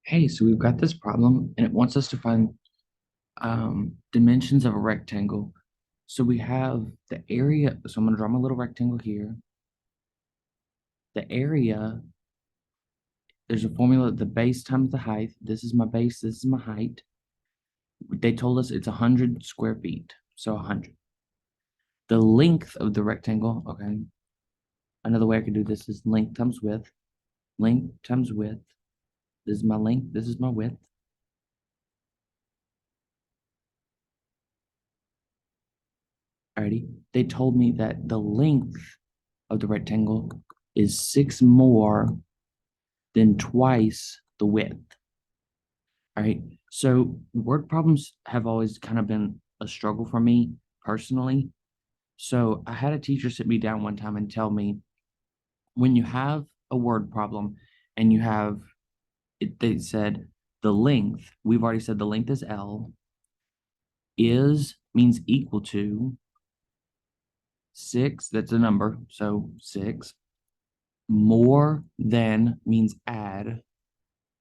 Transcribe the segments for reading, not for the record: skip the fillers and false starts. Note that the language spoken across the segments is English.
Hey, so we've got this problem and it wants us to find dimensions of a rectangle. So we have the area. So I'm going to draw my little rectangle here. The area, there's a formula, the base times the height. This is my base, this is my height. They told us it's 100 square feet, so 100. The length of the rectangle, okay, another way I could do this is length times width. Length times width. This is my length, this is my width. Alrighty. They told me that the length of the rectangle is 6 more than twice the width. All right. So word problems have always kind of been a struggle for me personally. So I had a teacher sit me down one time and tell me when you have a word problem and you have it, they said the length, we've already said the length is L, is means equal to 6, that's a number. So 6 more than means add,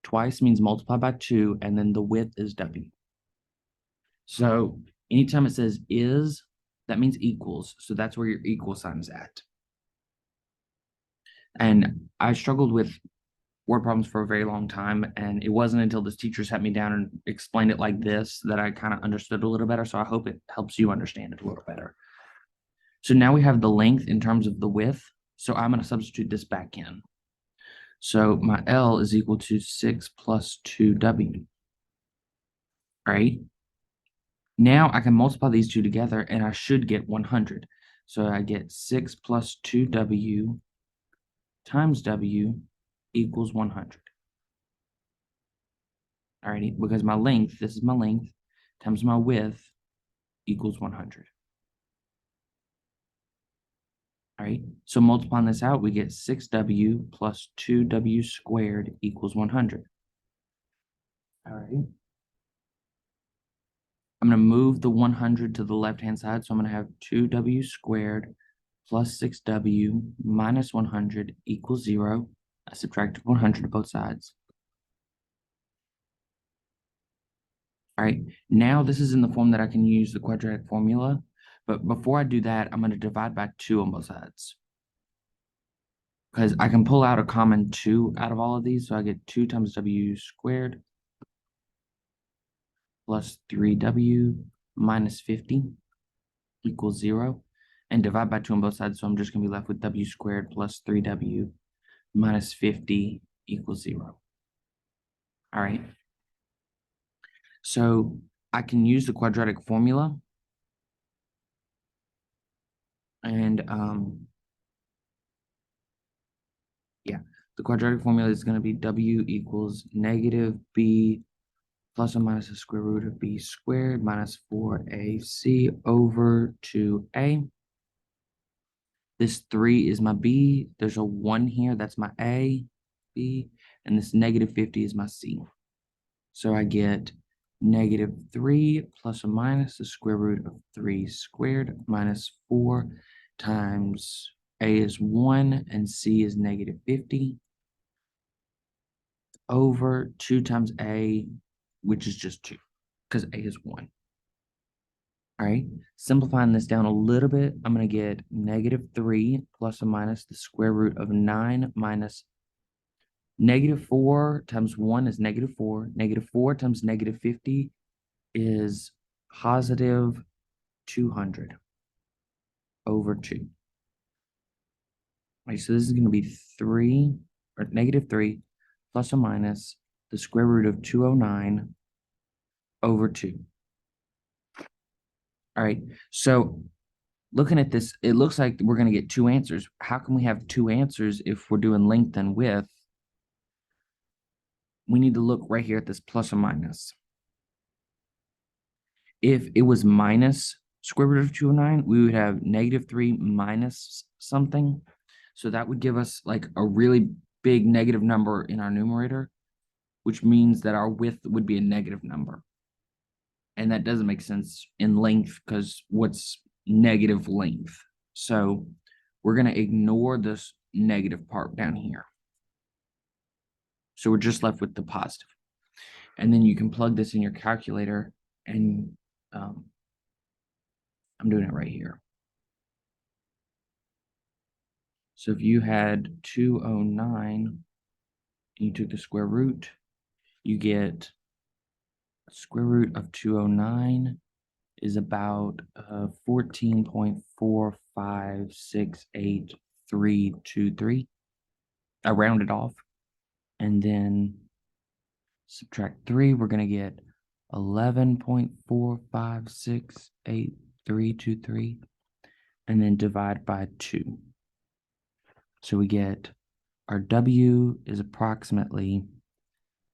twice means multiply by 2, and then the width is W. So anytime it says is, that means equals. So that's where your equal sign is at. And I struggled with word problems for a very long time. And it wasn't until this teacher sat me down and explained it like this that I kind of understood a little better. So I hope it helps you understand it a little better. So now we have the length in terms of the width. So I'm going to substitute this back in. So my L is equal to 6 plus 2W. All right. Now I can multiply these two together and I should get 100. So I get 6 plus 2W times W equals 100. Alrighty, because my length, this is my length, times my width equals 100. All right, so multiplying this out, we get 6W plus 2W squared equals 100. All right. I'm going to move the 100 to the left-hand side. So I'm going to have 2W squared plus 6W minus 100 equals 0. I subtracted 100 to both sides. All right, now this is in the form that I can use the quadratic formula. But before I do that, I'm going to divide by 2 on both sides. Because I can pull out a common 2 out of all of these. So I get 2 times W squared plus 3W minus 50 equals 0. And divide by 2 on both sides. So I'm just going to be left with W squared plus 3W minus 50 equals 0. All right. So I can use the quadratic formula. And yeah, the quadratic formula is going to be W equals negative B plus or minus the square root of B squared minus 4AC over 2A. This 3 is my B. There's a 1 here. That's my A, B. And this negative 50 is my C. So I get negative 3 plus or minus the square root of 3 squared minus 4 times A is 1 and C is negative 50 over 2 times A, which is just 2 because A is 1. All right, simplifying this down a little bit, I'm going to get negative 3 plus or minus the square root of 9 minus negative 4 times 1 is negative 4. Negative 4 times negative 50 is positive 200 over 2. All right, so this is going to be 3 or negative 3 plus or minus the square root of 209 over 2. All right, so looking at this, it looks like we're going to get 2 answers. How can we have 2 answers if we're doing length and width? We need to look right here at this plus or minus. If it was minus square root of 209, we would have negative 3 minus something. So that would give us like a really big negative number in our numerator, which means that our width would be a negative number. And that doesn't make sense in length because what's negative length? So we're going to ignore this negative part down here. So we're just left with the positive. And then you can plug this in your calculator and I'm doing it right here. So if you had 209 and you took the square root, you get square root of 209 is about 14.4568323. I round it off. And then subtract 3, we're going to get 11.4568323. And then divide by 2. So we get our W is approximately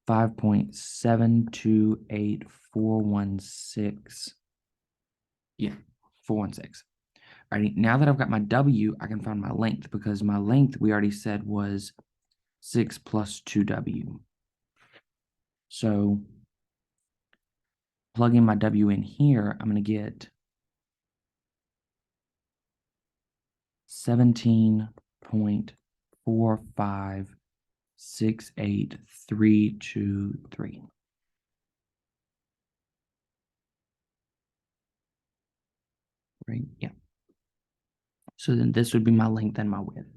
5.728416. Yeah, 416. All right, now that I've got my W, I can find my length because my length we already said was 6 plus 2W. So plugging my W in here, I'm going to get 17.4568323. Right? Yeah. So then this would be my length and my width.